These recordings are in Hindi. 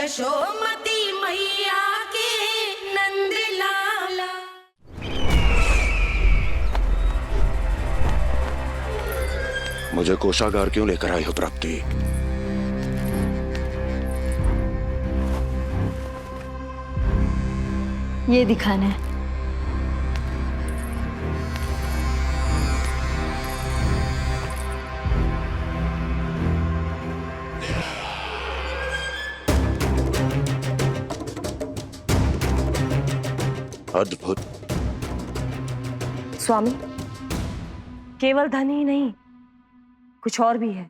यशोमती मैया के नंद लाला। मुझे कोषागार क्यों लेकर आई हो प्राप्ति? ये दिखाना है। अद्भुत। स्वामी, केवल धन ही नहीं, कुछ और भी है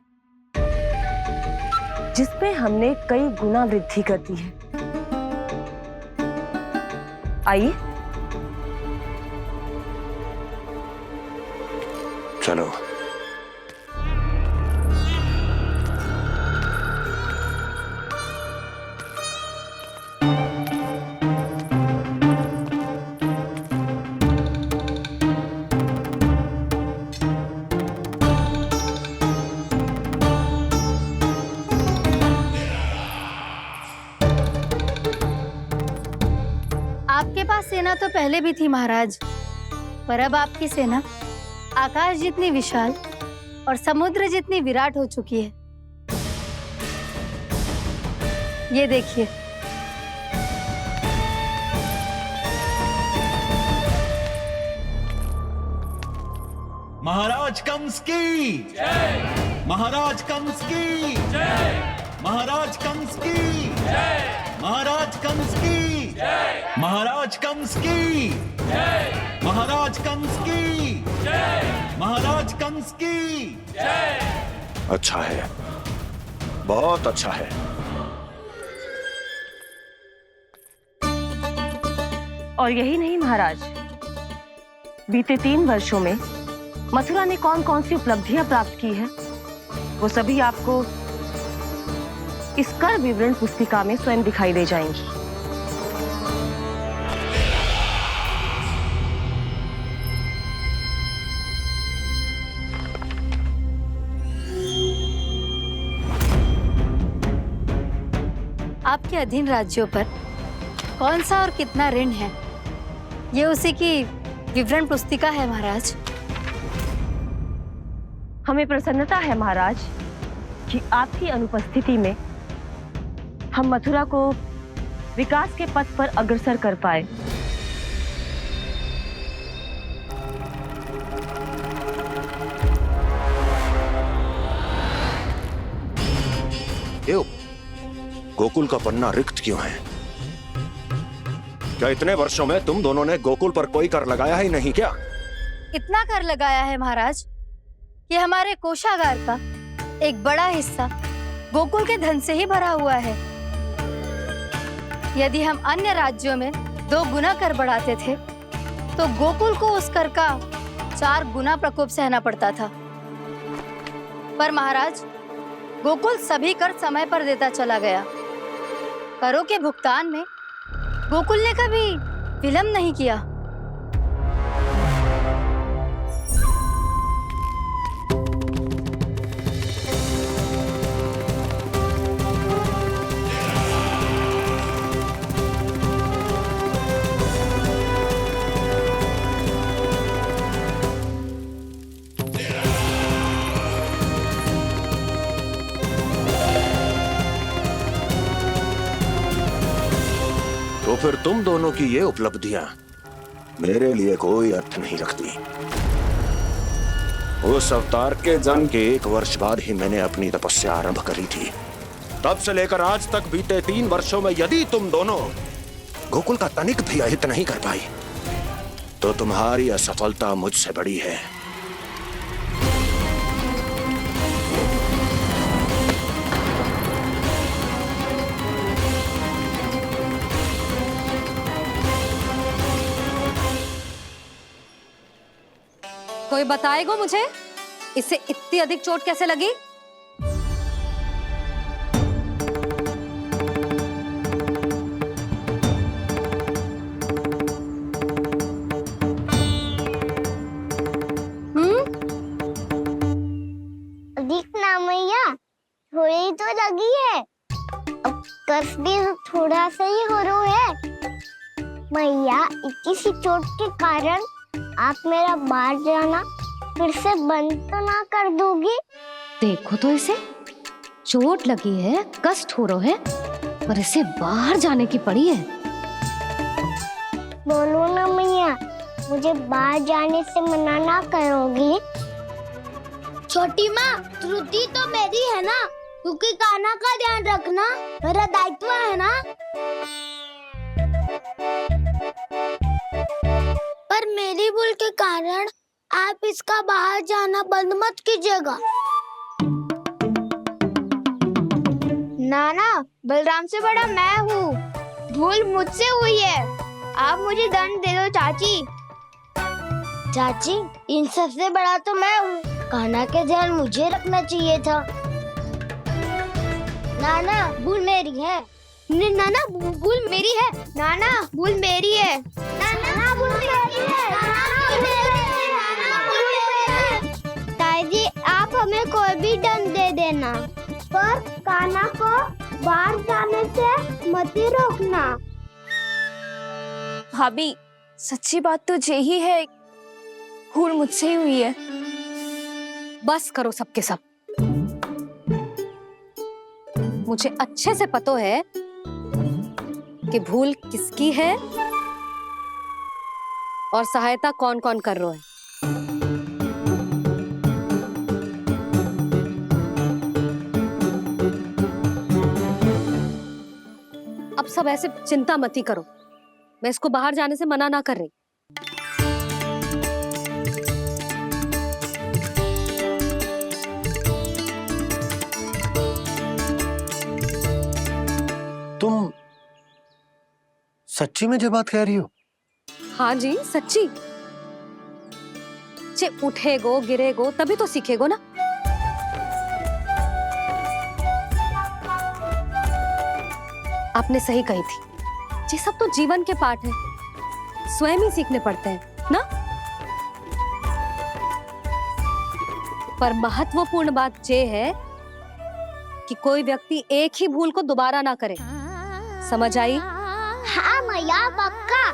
जिसमें हमने कई गुना वृद्धि कर दी है। आइए चलो। आपके पास सेना तो पहले भी थी महाराज, पर अब आपकी सेना आकाश जितनी विशाल और समुद्र जितनी विराट हो चुकी है। ये देखिए। महाराज कंस की जय। महाराज कंस की जय। महाराज कंस की जय। महाराज कंस की जय। महाराज कंस की जय। महाराज कंस की जय। महाराज कंस की जय। अच्छा है, बहुत अच्छा है। और यही नहीं महाराज, बीते 3 वर्षों में मथुरा ने कौन कौन सी उपलब्धियां प्राप्त की है, वो सभी आपको इस कर विवरण पुस्तिका में स्वयं दिखाई दे जाएंगी। आपके अधीन राज्यों पर कौन सा और कितना ऋण है, ये उसी की विवरण पुस्तिका है महाराज। हमें प्रसन्नता है महाराज कि आपकी अनुपस्थिति में हम मथुरा को विकास के पथ पर अग्रसर कर पाए। क्यों? गोकुल का पन्ना रिक्त क्यों है? क्या इतने वर्षों में तुम दोनों ने गोकुल पर कोई कर लगाया ही नहीं क्या? इतना कर लगाया है महाराज कि हमारे कोषागार का एक बड़ा हिस्सा गोकुल के धन से ही भरा हुआ है। यदि हम अन्य राज्यों में 2 गुना कर बढ़ाते थे, तो गोकुल को उस कर का 4 गुना प्रकोप सहना पड़ता था। पर महाराज, गोकुल सभी कर समय पर देता चला गया। करों के भुगतान में गोकुल ने कभी विलंब नहीं किया। तो फिर तुम दोनों की ये उपलब्धियां मेरे लिए कोई अर्थ नहीं रखती। उस अवतार के जन्म के 1 वर्ष बाद ही मैंने अपनी तपस्या आरंभ करी थी। तब से लेकर आज तक बीते 3 वर्षों में यदि तुम दोनों गोकुल का तनिक भी अहित नहीं कर पाई, तो तुम्हारी असफलता मुझसे बड़ी है। कोई बताएगा मुझे इसे इतनी अधिक चोट कैसे लगी? अधिक ना मैया, थोड़ी तो लगी है। अब कर्स भी थोड़ा सा ही हो रहा है। मैया, इतनी सी चोट के कारण आप मेरा बाहर जाना फिर से बंद तो ना कर दोगी? देखो तो इसे, चोट लगी है, कष्ट हो रहा है, पर इसे बाहर जाने की पड़ी है। बोलो ना मैया, मुझे बाहर जाने से मना ना करोगी? छोटी माँ, त्रुटि तो मेरी है ना, क्योंकि कान्हा का ध्यान रखना मेरा दायित्व है ना। पर मेरी भूल के कारण आप इसका बाहर जाना बंद मत कीजिएगा। नाना, बलराम से बड़ा मैं हूँ, भूल मुझसे हुई है, आप मुझे दंड दे दो चाची। चाची, इन सबसे बड़ा तो मैं हूँ, कान्हा के ध्यान मुझे रखना चाहिए था। नाना, भूल मेरी है। नाना, भूल मेरी है। नाना, भूल मेरी है। नाना, भूल मेरी है। नाना, भूल मेरी है। नाना, भूल मेरी है। ताई जी, आप हमें कोई भी दंड दे देना, पर कान्हा को बाहर जाने से मत ही रोकना। भाभी, सच्ची बात तो यही है, भूल मुझसे ही हुई है। बस करो सबके सब। मुझे अच्छे से पता है कि भूल किसकी है और सहायता कौन कौन कर रहा है। अब सब ऐसे चिंता मत ही करो, मैं इसको बाहर जाने से मना ना कर रही। तुम सच्ची में ये बात कह रही हो? हाँ जी, सच्ची। चे उठेगो गिरेगो तभी तो सीखेगो ना। आपने सही कही थी, ये सब तो जीवन के पाठ है, स्वयं ही सीखने पड़ते हैं ना। पर महत्वपूर्ण बात ये है कि कोई व्यक्ति एक ही भूल को दोबारा ना करे, समझ आई? हाँ मैया, पक्का।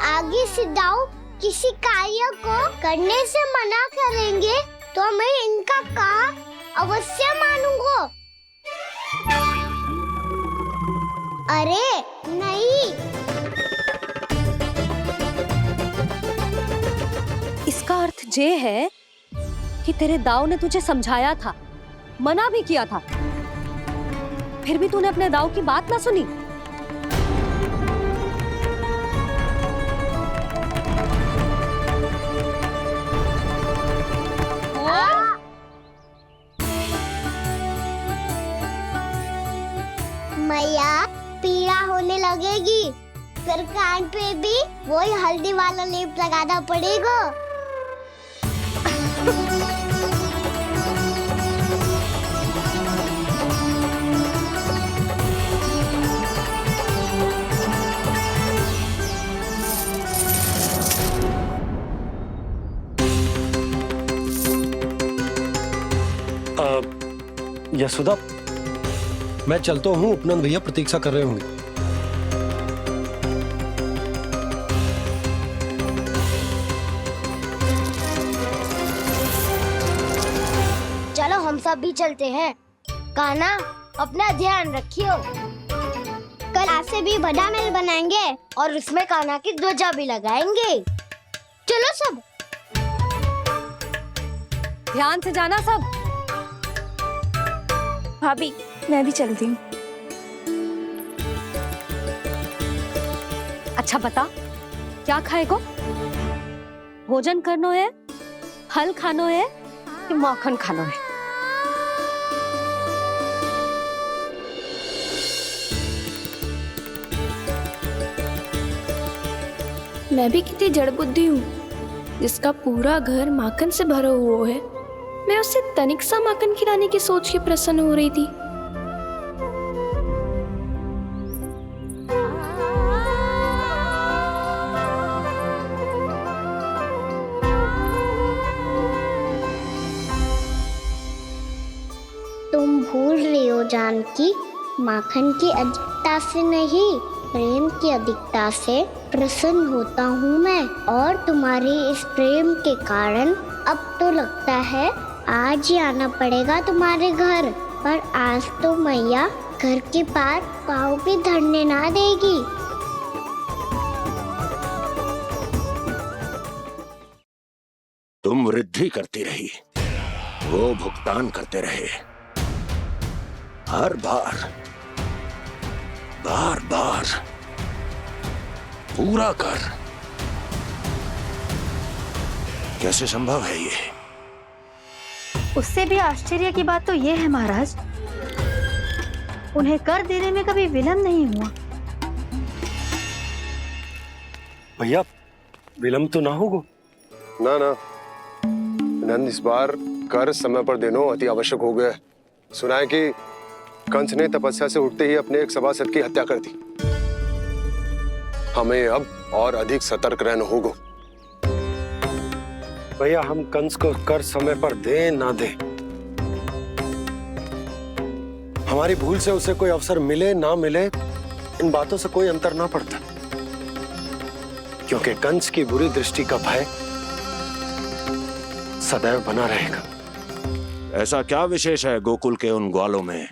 आगे से दाऊ किसी कार्य को करने से मना करेंगे तो मैं इनका कहा अवश्य मानूंगा। अरे नहीं, इसका अर्थ ये है कि तेरे दाऊ ने तुझे समझाया था, मना भी किया था, फिर भी तूने अपने दाऊ की बात ना सुनी। मैया, पीड़ा होने लगेगी, फिर कान पे भी वही हल्दी वाला लेप लगाना पड़ेगा। यशोदा, मैं चलता हूँ, उपनंद भैया प्रतीक्षा कर रहे होंगे। चलो हम सब भी चलते हैं। कान्हा, अपना ध्यान रखियो। कल आपसे भी बड़ा महल बनाएंगे और उसमें कान्हा की ध्वजा भी लगाएंगे। चलो सब। ध्यान से जाना सब। भाभी, मैं भी चलती हूँ। अच्छा बता, क्या खाएगो? भोजन करनो है, फल खानो है कि माखन खानो है? मैं भी कितनी जड़ बुद्धि हूँ, जिसका पूरा घर माखन से भरा हुआ है। मैं उससे तनिक सा माखन खिलाने की सोच के प्रसन्न हो रही थी। तुम भूल रही हो जानकी, माखन की अधिकता अधिकता से नहीं, प्रेम की अधिकता से प्रसन्न होता हूँ मैं। और तुम्हारे इस प्रेम के कारण अब तो लगता है आज ही आना पड़ेगा तुम्हारे घर। पर आज तो मैया घर के पार पाँव भी धरने ना देगी। तुम वृद्धि करती रही, वो भुगतान करते रहे। हर बार बार बार पूरा कर। कैसे संभव है ये? उससे भी आश्चर्य की बात तो ये है महाराज, उन्हें कर देने में कभी विलंब नहीं हुआ। भैया विलंब तो ना होगा? ना ना नंद, इस बार कर समय पर देना अति आवश्यक हो गया। सुना है कि कंस ने तपस्या से उठते ही अपने एक सभासद की हत्या कर दी। हमें अब और अधिक सतर्क रहना होगा। भैया हम कंस को कर समय पर दे ना दे, हमारी भूल से उसे कोई अवसर मिले ना मिले, इन बातों से कोई अंतर ना पड़ता, क्योंकि कंस की बुरी दृष्टि का भय सदैव बना रहेगा। ऐसा क्या विशेष है गोकुल के उन ग्वालों में?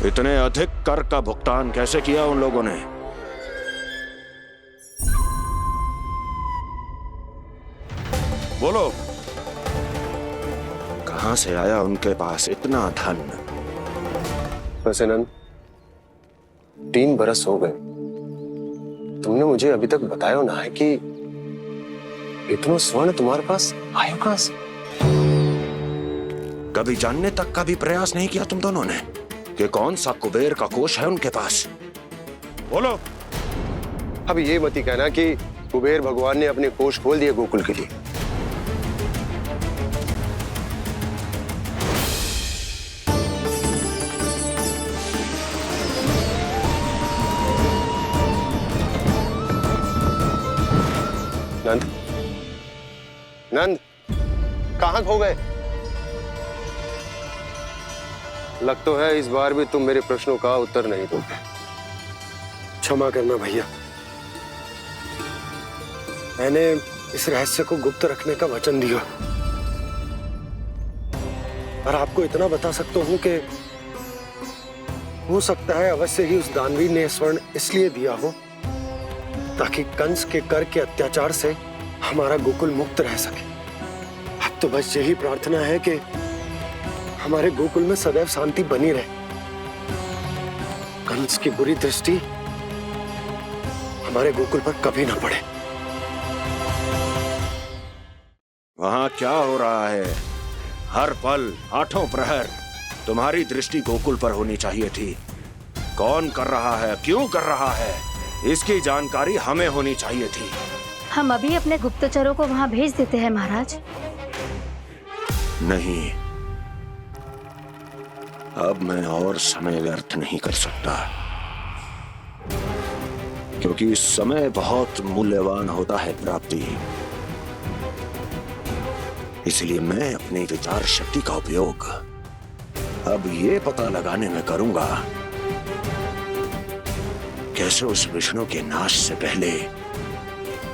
इतने अधिक कर का भुगतान कैसे किया उन लोगों ने? बोलो, कहां से आया उनके पास इतना धन? वैसे नंद, 3 बरस हो गए, तुमने मुझे अभी तक बताया ना है कि इतना स्वर्ण तुम्हारे पास आया कहां से? कभी जानने तक का भी प्रयास नहीं किया तुम दोनों ने कि कौन सा कुबेर का कोष है उनके पास? बोलो। अब ये मत ही कहना कि कुबेर भगवान ने अपने कोष खोल दिए गोकुल के लिए। नंद, नंद, कहां खो गए? लग तो है इस बार भी तुम मेरे प्रश्नों का उत्तर नहीं दोगे। क्षमा करना भैया, मैंने इस रहस्य को गुप्त रखने का वचन दिया, और आपको इतना बता सकता हूं कि हो सकता है अवश्य ही उस दानवीर ने स्वर्ण इसलिए दिया हो ताकि कंस के कर के अत्याचार से हमारा गोकुल मुक्त रह सके। अब तो बस यही प्रार्थना है कि हमारे गोकुल में सदैव शांति बनी रहे, कंस की बुरी दृष्टि हमारे गोकुल पर कभी ना पड़े। वहां क्या हो रहा है? हर पल, आठों प्रहर तुम्हारी दृष्टि गोकुल पर होनी चाहिए थी। कौन कर रहा है, क्यों कर रहा है, इसकी जानकारी हमें होनी चाहिए थी। हम अभी अपने गुप्तचरों को वहां भेज देते हैं महाराज। नहीं, अब मैं और समय व्यर्थ नहीं कर सकता, क्योंकि समय बहुत मूल्यवान होता है प्राप्ति। इसलिए मैं अपनी विचार शक्ति का उपयोग अब ये पता लगाने में करूंगा कैसे उस विष्णु के नाश से पहले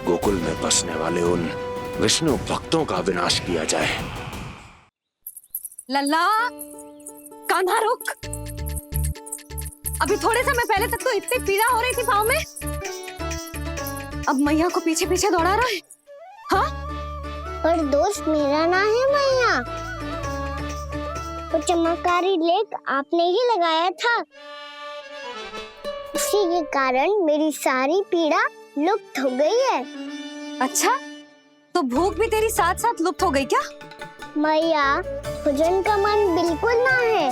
गोकुल में बसने वाले उन विष्णु भक्तों का विनाश किया जाए। लल्ला, कान्हा रुक। अभी थोड़े समय पहले तक तो इतनी पीड़ा हो रही थी पाँव में, अब मैया को पीछे पीछे दौड़ा रहा है। हाँ? पर दोस्त मेरा ना है मैया, वो चमत्कारी लेख आपने ही लगाया था। इसी के कारण मेरी सारी पीड़ा लुप्त हो गई है। अच्छा, तो भूख भी तेरी साथ साथ लुप्त हो गई क्या? मैया, भोजन का मन बिल्कुल ना है।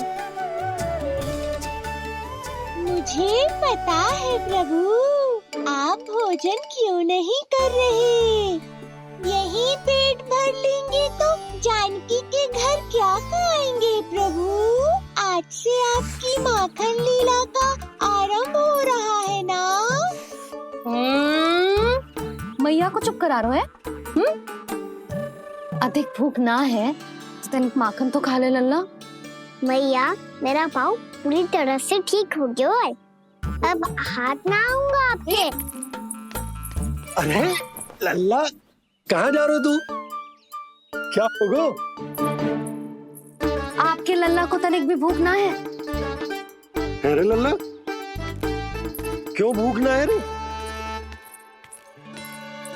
मुझे पता है प्रभु, आप भोजन क्यों नहीं कर रहे। यही पेट भर लेंगे तो जानकी के घर क्या खाएंगे प्रभु। आज से आपकी माखन लीला का आरंभ हो रहा है ना। मैया को चुप करा रहे हैं? अधिक भूख ना है तो तनिक माखन तो खा ले लल्ला। मैया, मेरा पाँव पूरी तरह से ठीक हो गया है। अब हाथ ना आऊंगा आपके। अरे लल्ला, कहाँ जा रहे हो तू? क्या होगा? आपके लल्ला को तनिक भी भूख ना है? अरे लल्ला, क्यों भूख ना है रे?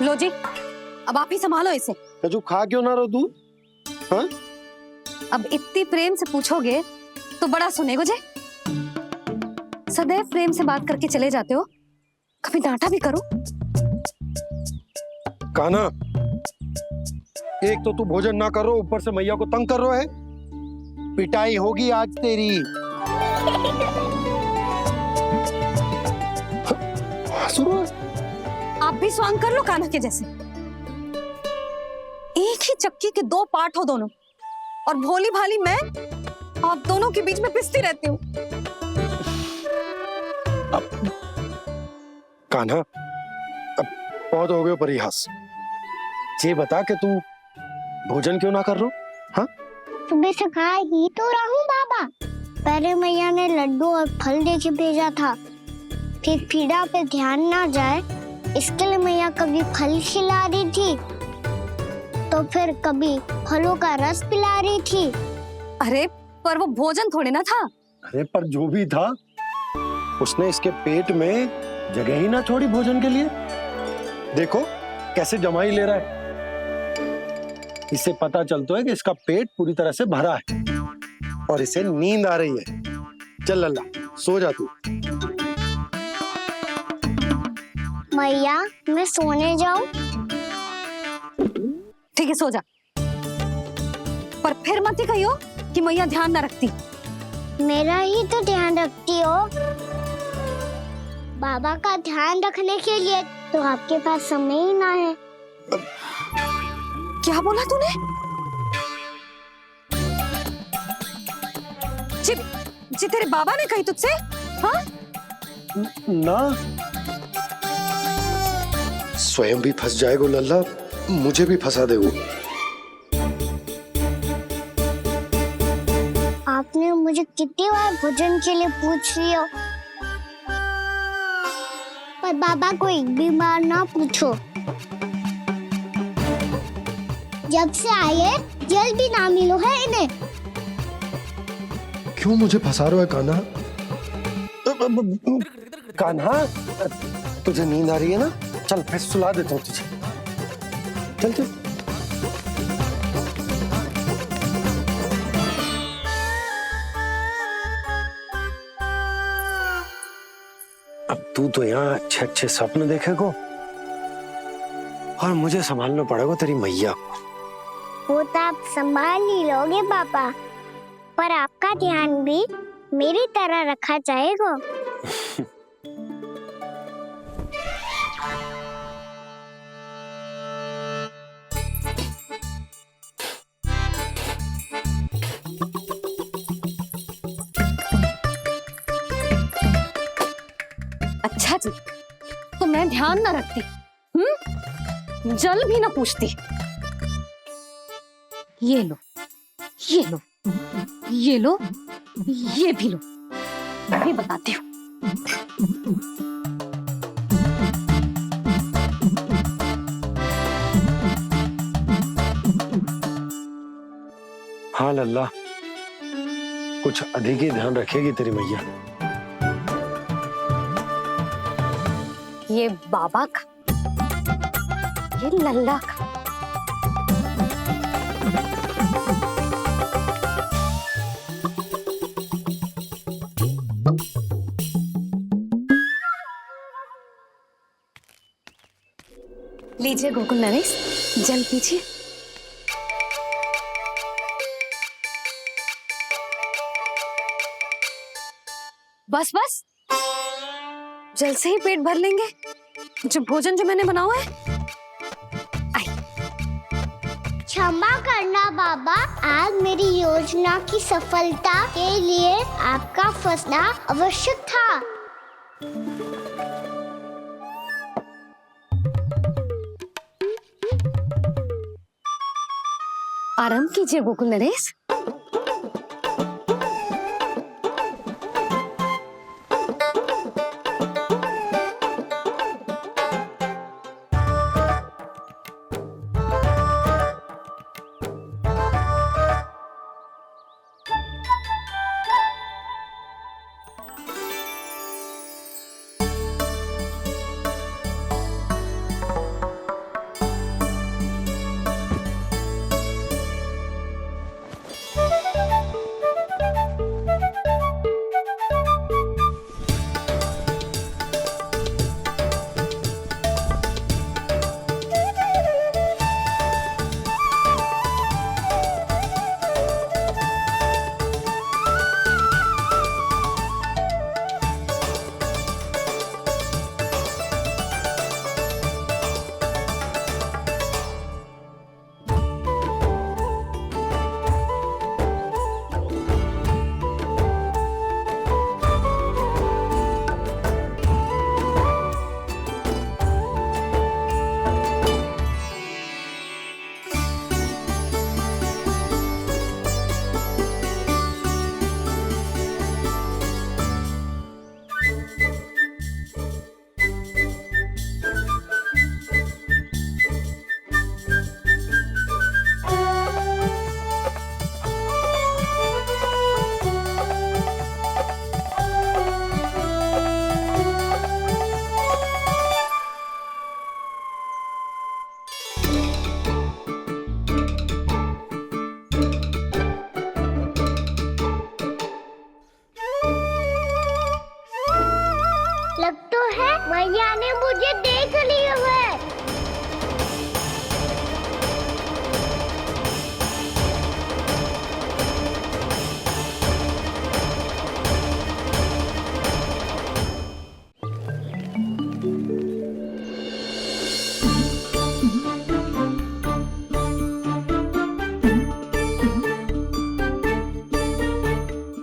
लो जी, अब आप ही संभालो इसे। तू खा क्यों ना रहो तू? हाँ? अब इतनी प्रेम से पूछोगे तो बड़ा सुनेगो जे। सदैव प्रेम से बात करके चले जाते हो, कभी डांटा भी करो। कान्हा, एक तो तू भोजन ना करो, ऊपर से मैया को तंग कर रहा है। पिटाई होगी आज तेरी। आप भी स्वांग कर लो कान्हा के जैसे। एक ही चक्की के दो पार्ट हो दोनों, और भोली भाली मैं आप दोनों के बीच में पिसती रहती हूँ। कान्हा, अब बहुत हो गए परिहास। ये बता कि तू भोजन क्यों ना कर रो? हाँ? सुबह से खा ही तो रहा हूँ बाबा। पहले मैया ने लड्डू और फल दे के भेजा था, फिर पीड़ा पे ध्यान ना जाए इसके लिए मैया कभी फल खिला रही थी तो फिर कभी फलों का रस पिला रही थी। अरे पर वो भोजन थोड़े ना था। अरे पर जो भी था, उसने इसके पेट में जगह ही ना छोड़ी भोजन के लिए। देखो कैसे जमाई ले रहा है। इससे पता चलता है कि इसका पेट पूरी तरह से भरा है और इसे नींद आ रही है। चल लल्ला, सो जा तू। मैया, मैं सोने जाऊं? ठीक है, सो जा। पर फिर मत ही कहियो कि मैया ध्यान ना रखती। मेरा ही तो ध्यान रखती हो। बाबा का ध्यान रखने के लिए तो आपके पास समय ही ना है। क्या बोला तूने? जी तेरे बाबा ने कही तुझसे? हाँ? ना, स्वयं भी फंस जाएगा लल्ला, मुझे भी फंसा देगो। आपने मुझे कितनी बार भोजन के लिए पूछ लिया, पर बाबा को एक भी बार ना पूछो। जब से आए जल भी ना मिलो है इन्हें। क्यों मुझे फंसा रहा है कान्हा? कान्हा, तुझे नींद आ रही है ना? चल मैं सुला देता हूँ तुझे। चल चल। अब तू तो यहाँ अच्छे अच्छे सपने देखेगो और मुझे संभालना पड़ेगा तेरी मैया को। वो तो आप संभाल ही लोगे पापा, पर आपका ध्यान भी मेरी तरह रखा जाएगा। अच्छा जी, तो मैं ध्यान ना रखती, जल भी ना पूछती। ये लो, ये लो, ये लो, ये भी लो, मैं भी बताती हूँ। हाँ लल्ला, कुछ अधिक ही ध्यान रखेगी तेरी मैया। ये बाबा का, ये लल्ला का। लीजिए गोकुल नरेश, जल पीजिए। बस बस, जल से ही पेट भर लेंगे। जो भोजन जो मैंने बनाया है। क्षमा करना बाबा, आज मेरी योजना की सफलता के लिए आपका फंसना आवश्यक था। आराम कीजिए गोकुल नरेश। लग तो है मैया ने मुझे देख लिया है।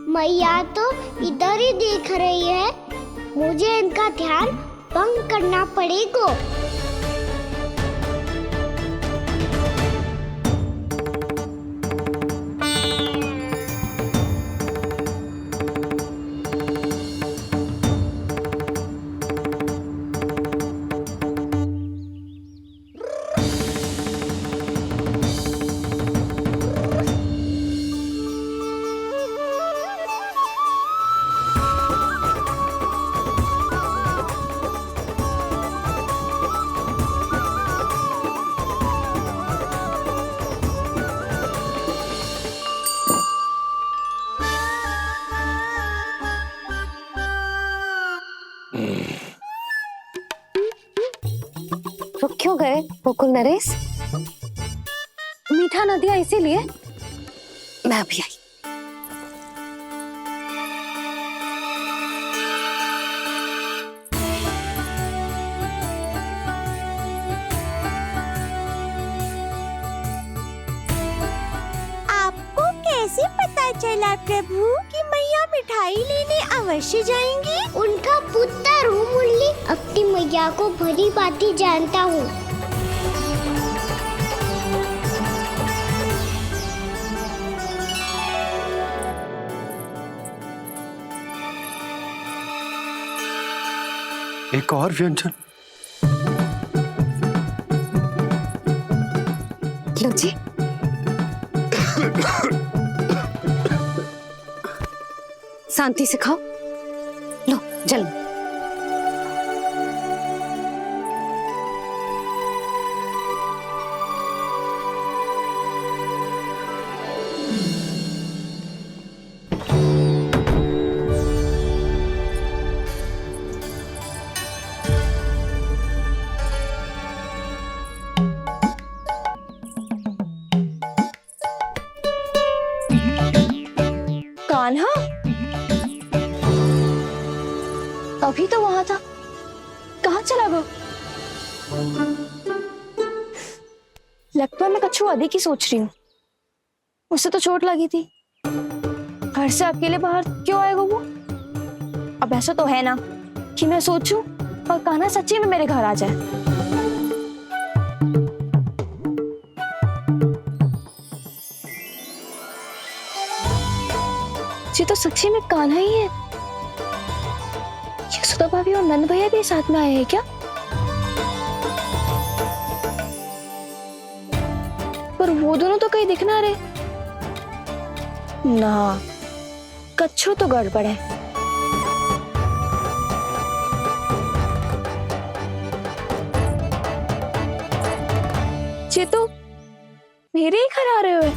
मैया तो इधर ही देख रही है, मुझे इनका ध्यान भंग करना पड़ेगा। रुक क्यों गए गोकुल नरेश? मीठा न दिया इसीलिए? मैं अभी आई। आपको कैसे पता चला प्रभु कि मैया मिठाई लेने अवश्य जाएंगी? उनका पुत्र हूँ मुरली, अपनी मैया को भली भांति जानता हूँ। एक और व्यंजन। लो जी। शांति से खाओ। लो जल। कान्हा अभी तो वहां था, कहाँ चला गया? लगता है मैं कच्छू आदि की सोच रही हूँ। उससे तो चोट लगी थी, घर से अकेले बाहर क्यों आएगा वो? अब ऐसा तो है ना कि मैं सोचूं और कान्हा सच्ची में मेरे घर आ जाए। ये तो सच्ची में कान्हा ही है। यशोदा भाभी और नंद भैया भी साथ में आए हैं क्या? पर वो दोनों तो कहीं दिख ना रहे। ना, कच्छू तो गड़बड़ है। ये तो मेरे ही घर आ रहे हुए।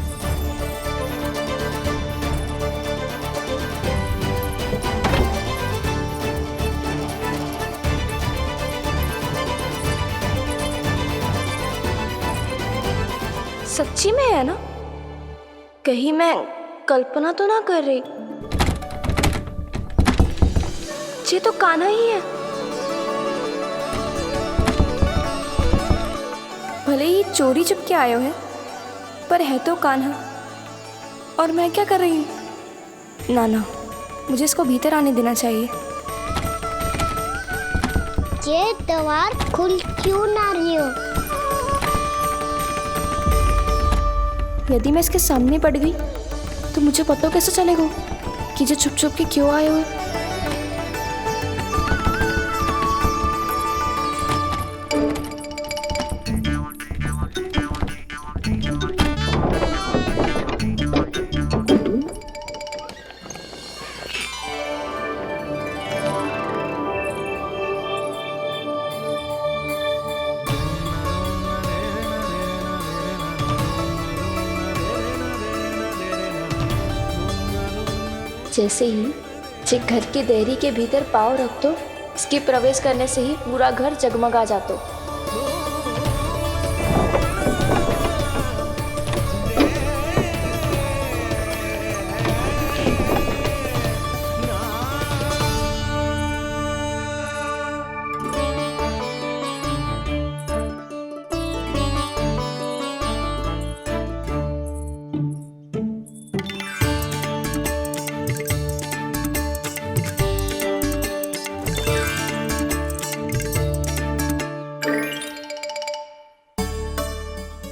सच्ची में है ना? कहीं मैं कल्पना तो ना कर रही? ये तो कान्हा ही है। भले ही चोरी चुपके आए हैं, पर है तो कान्हा। और मैं क्या कर रही हूँ? ना, मुझे इसको भीतर आने देना चाहिए। ये द्वार खुल क्यों ना रही हो? यदि मैं इसके सामने पड़ गई तो मुझे पता कैसे चलेगा कि जो छुप छुप के क्यों आए हुए? जैसे ही जे घर की देहरी के भीतर पाँव रख दो, इसके प्रवेश करने से ही पूरा घर जगमगा जातो।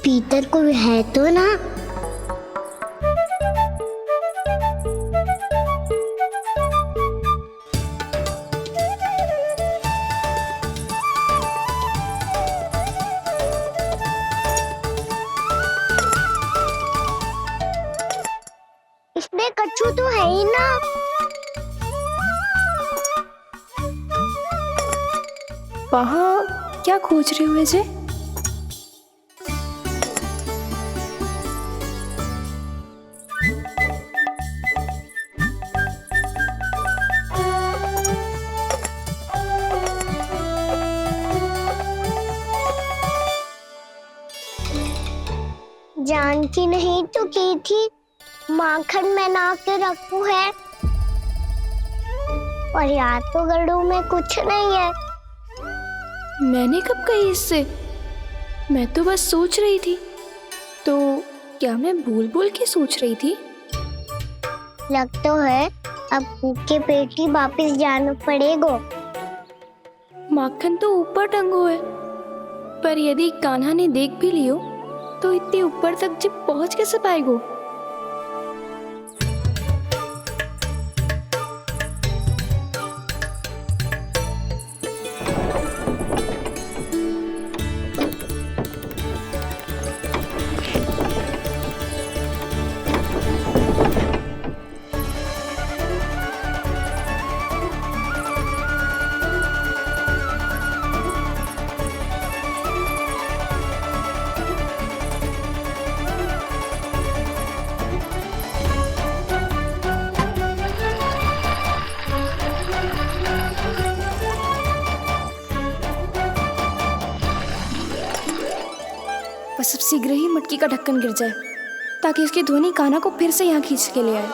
पीटर को है तो ना? इसमें कच्छू तो है ही ना। वहाँ क्या खोज रहे हुए जे? जानकी नहीं तो की थी माखन में ना के रखू है, और यहाँ तो गड़ू में कुछ नहीं है। मैंने कब कही इससे? मैं तो बस सोच रही थी। तो क्या मैं भूल भूल के सोच रही थी? लग तो है अब भूखे पेट ही वापिस जाना पड़ेगा। माखन तो ऊपर टंगो है, पर यदि कान्हा ने देख भी लियो तो इतने ऊपर तक जब पहुंच कैसे पाएगो? बस अब शीघ्र ही मटकी का ढक्कन गिर जाए ताकि उसकी ध्वनि कान्हा को फिर से यहाँ खींच के ले आए।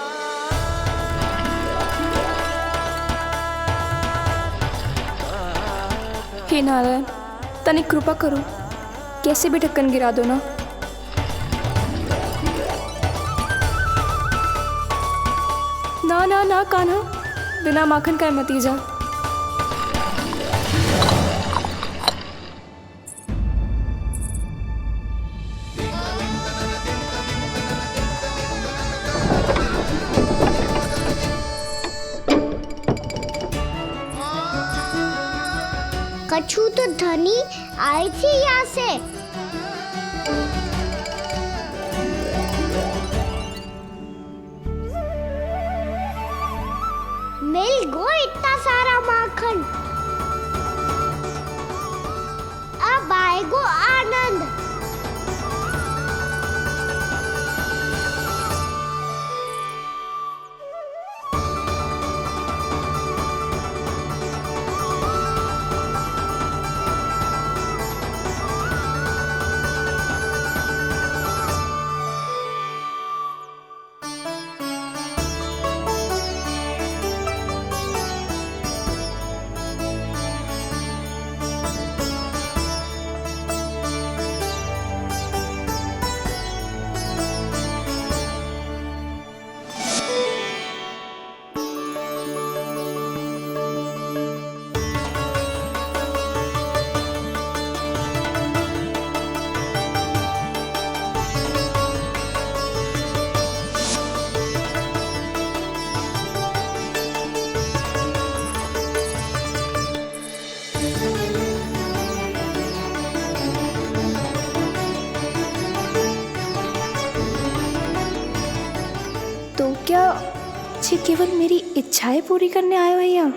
हे नारायण, तनिक कृपा करो, कैसे भी ढक्कन गिरा दो ना। ना ना ना कान्हा, बिना माखन का मत ही जा। कछू तो धनी आई थी यहाँ से। मिल गो इतना सारा माखन, अब आएगो आनंद। क्या ये केवल मेरी इच्छाएं पूरी करने आए हो यहाँ?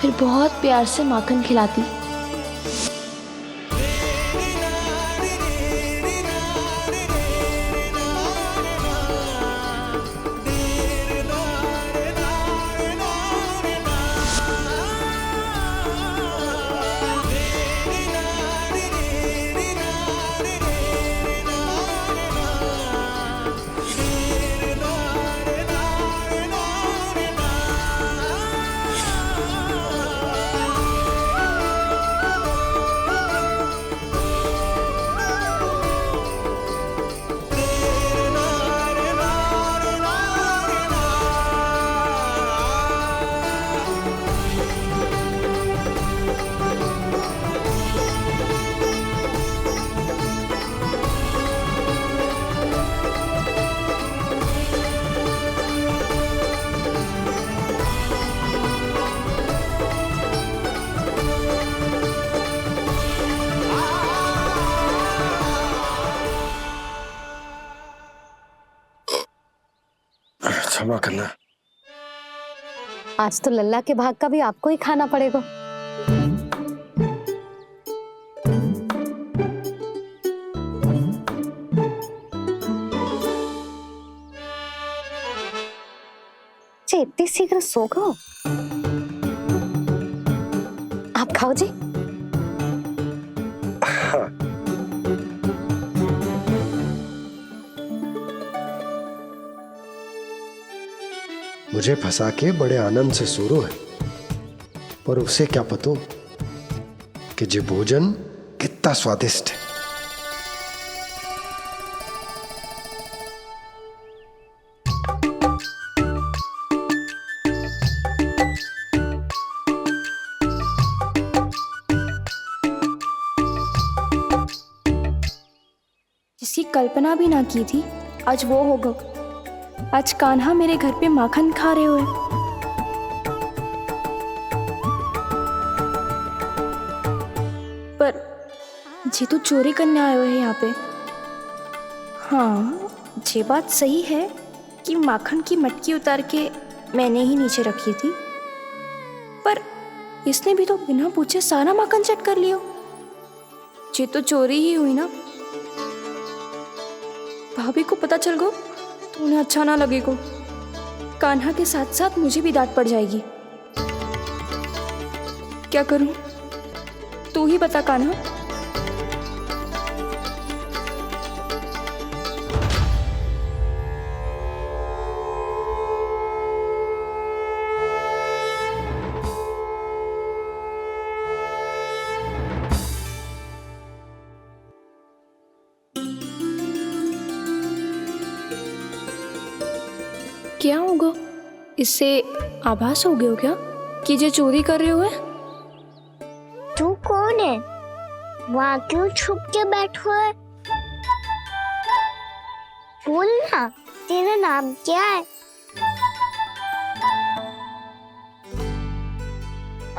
फिर बहुत प्यार से माखन खिलाती। क्षमा करना। आज तो लल्ला के भाग का भी आपको ही खाना पड़ेगा। इतनी शीघ्र सो गो? आप खाओ जी। हाँ। मुझे फंसा के बड़े आनंद से सो है, पर उसे क्या पता कि ये भोजन कितना स्वादिष्ट है। जिसकी कल्पना भी ना की थी, आज वो होगा। आज कान्हा मेरे घर पे माखन खा रहे हुए। पर जी तो चोरी करने आए हुए हैं यहाँ पे। हाँ, ये बात सही है कि माखन की मटकी उतार के मैंने ही नीचे रखी थी, पर इसने भी तो बिना पूछे सारा माखन चट कर लिया। ये तो चोरी ही हुई ना। भाभी को पता चल गो तो उन्हें अच्छा ना लगेगा। कान्हा के साथ साथ मुझे भी डांट पड़ जाएगी। क्या करूं? तू ही बता कान्हा। क्या होगा? इससे आभास हो गया हो क्या कि ये चोरी कर रहे हुए? तू कौन है? वहाँ क्यों छुप के बैठो है? बोल ना, तेरा नाम क्या है?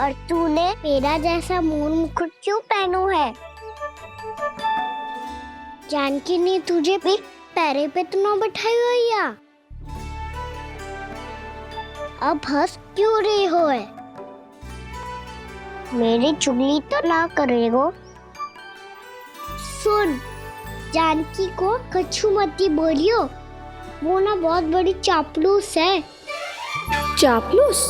और तूने मेरा जैसा मोर मुकुट क्यों पहनो है? जानकी ने तुझे भी पैरे पे तो ना बैठाई हुई है। अब हंस क्यों रही हो है? मेरी चुगली तो ना करेगो। सुन, जानकी को कछु मती बोलियो, वो ना बहुत बड़ी चापलूस है। चापलूस?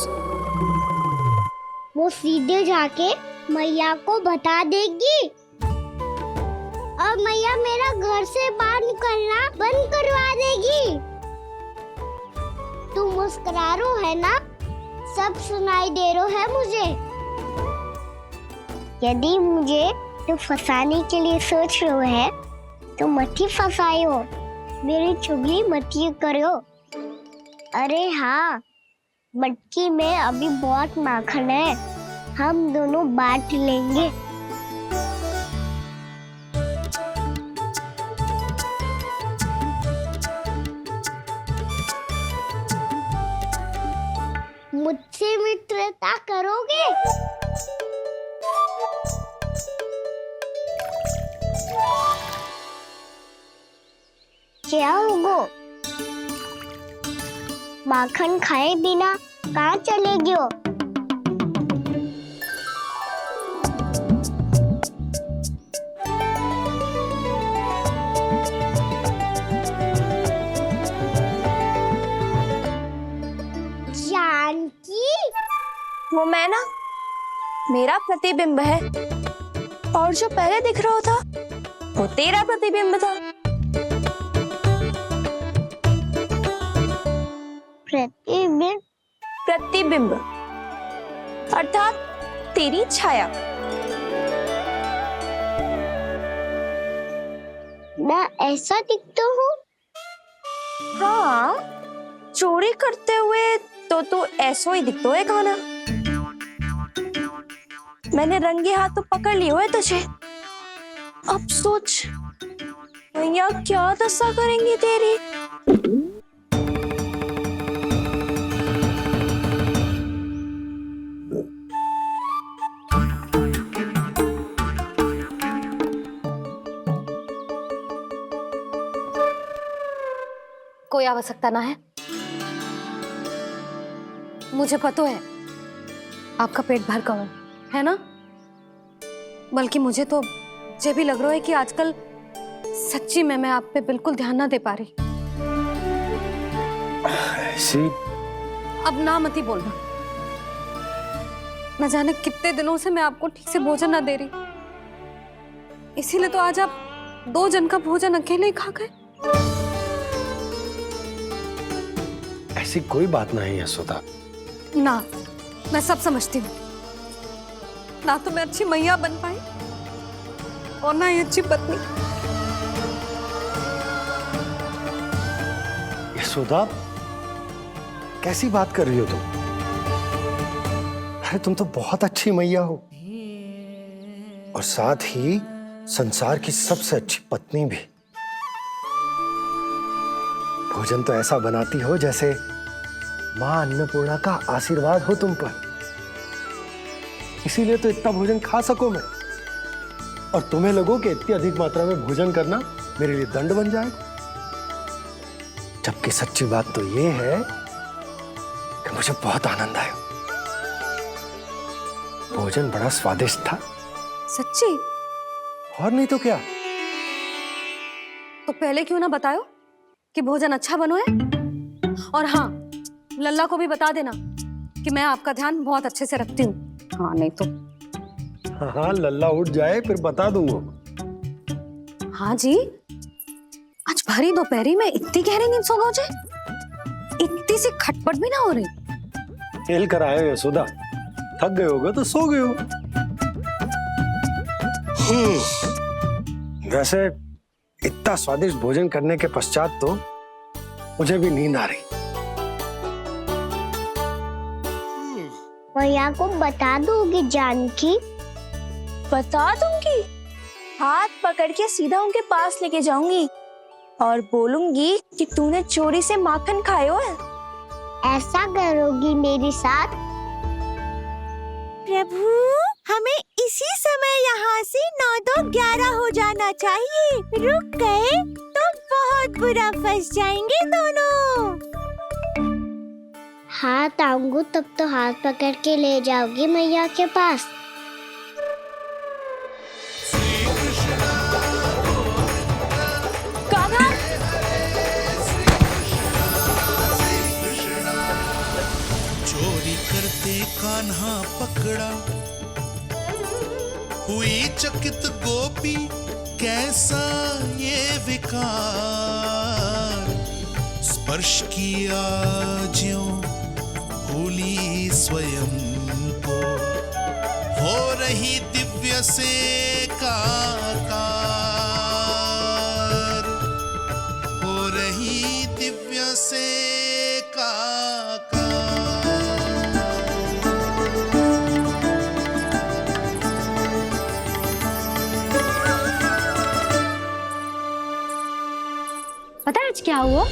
वो सीधे जाके मैया को बता देगी और मैया मेरा घर से बाहर निकलना बंद करवा देगी। तू मुस्कुरा रो है ना? सब सुनाई दे रो है मुझे। यदि मुझे तो फंसाने के लिए सोच रहे है तो मत ही फंसायो, मेरी चुगली मत ही करो। अरे हाँ, मटकी में अभी बहुत माखन है, हम दोनों बांट लेंगे। माखन खाए बिना कहाँ चलेगी हो? जानकी, वो मैं ना, मेरा प्रतिबिंब है, और जो पहले दिख रहा था वो तेरा प्रतिबिंब था। प्रतिबिंब? प्रतिबिंब अर्थात तेरी छाया। मैं ऐसा दिखता हूँ? हाँ, चोरी करते हुए तो तू ऐसो ही दिखतो है खाना। मैंने रंगे हाथ तो पकड़ लिए हुए तुझे। अब सोच भैया क्या दशा करेंगी तेरी। कोई आवश्यकता ना है, मुझे पता है आपका पेट भर का है ना। बल्कि मुझे तो ये भी लग रहा है कि आजकल सच्ची में मैं आप पे बिल्कुल ध्यान ना दे पा रही। ऐसी अब ना मत ही बोलना। न जाने कितने दिनों से मैं आपको ठीक से भोजन ना दे रही, इसीलिए तो आज आप 2 जन का भोजन अकेले ही खा गए। ऐसी कोई बात नहीं यशोदा। ना, मैं सब समझती हूँ। ना तो मैं अच्छी मैया बन पाई और ना ही अच्छी पत्नी। यशोदा, कैसी बात कर रही हो तुम? अरे तुम तो बहुत अच्छी मैया हो, और साथ ही संसार की सबसे अच्छी पत्नी भी। भोजन तो ऐसा बनाती हो जैसे मां अन्नपूर्णा का आशीर्वाद हो तुम पर। इसीलिए तो इतना भोजन खा सको मैं, और तुम्हें लगो कि इतनी अधिक मात्रा में भोजन करना मेरे लिए दंड बन जाए। जबकि सच्ची बात तो ये है कि मुझे बहुत आनंद आया। भोजन बड़ा स्वादिष्ट था। सच्ची? और नहीं तो क्या। तो पहले क्यों ना बतायो कि भोजन अच्छा बनो है। और हाँ, लल्ला को भी बता देना कि मैं आपका ध्यान बहुत अच्छे से रखती हूँ। हाँ नहीं तो। हाँ, लल्ला उठ जाए फिर बता दूंगा। हाँ जी, आज भरी दोपहरी में इतनी गहरी नींद सो गए मुझे, इतनी सी खटपट भी ना हो रही। खेल कर आए हो यशोदा, थक गए होगे तो सो गए हो। वैसे इतना स्वादिष्ट भोजन करने के पश्चात तो मुझे भी नींद आ रही। मैया को बता दोगी जानकी? बता दूंगी। हाथ पकड़ के सीधा उनके पास लेके जाऊंगी और बोलूंगी कि तूने चोरी से माखन खाए हो। ऐसा करोगी मेरे साथ? प्रभु, हमें इसी समय यहाँ से 9-2-11 हो जाना चाहिए। रुक गए तो बहुत बुरा फंस जाएंगे दोनों। हाथ आऊंगी तब तो हाथ पकड़ के ले जाओगी मैया के पास। चोरी करते कान्हा पकड़ा, हुई चकित गोपी कैसा ये विकार। स्पर्श किया ज्यों भूली स्वयं को, हो रही दिव्य से काकार, हो रही दिव्य से काकार। पता है आज क्या हुआ?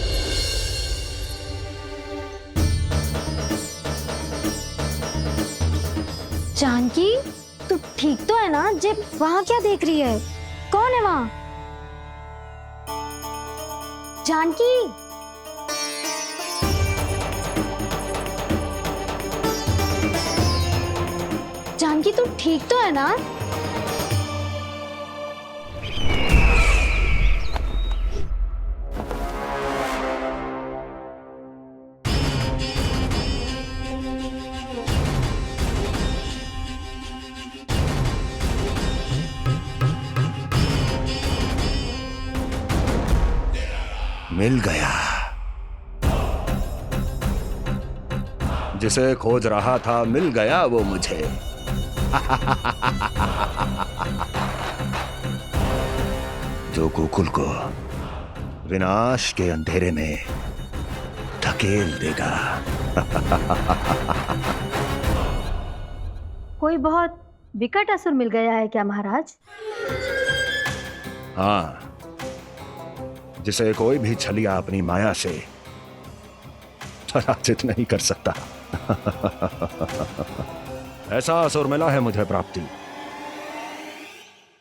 जानकी, तू ठीक तो है ना? जे वहां क्या देख रही है? कौन है वहां? जानकी, जानकी तुम ठीक तो है ना? मिल गया। जिसे खोज रहा था मिल गया वो मुझे। जो गोकुल को विनाश के अंधेरे में धकेल देगा। कोई बहुत विकट असुर मिल गया है क्या महाराज? हाँ, जिसे कोई भी छलिया अपनी माया से पराजित नहीं कर सकता। ऐसा असुर मिला है मुझे प्राप्ति,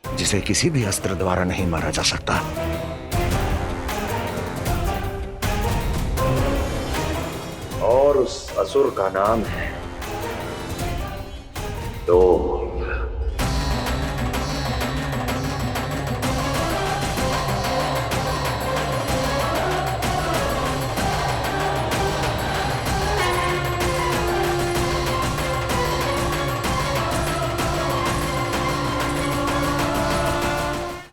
जिसे किसी भी अस्त्र द्वारा नहीं मारा जा सकता। और उस असुर का नाम है दो।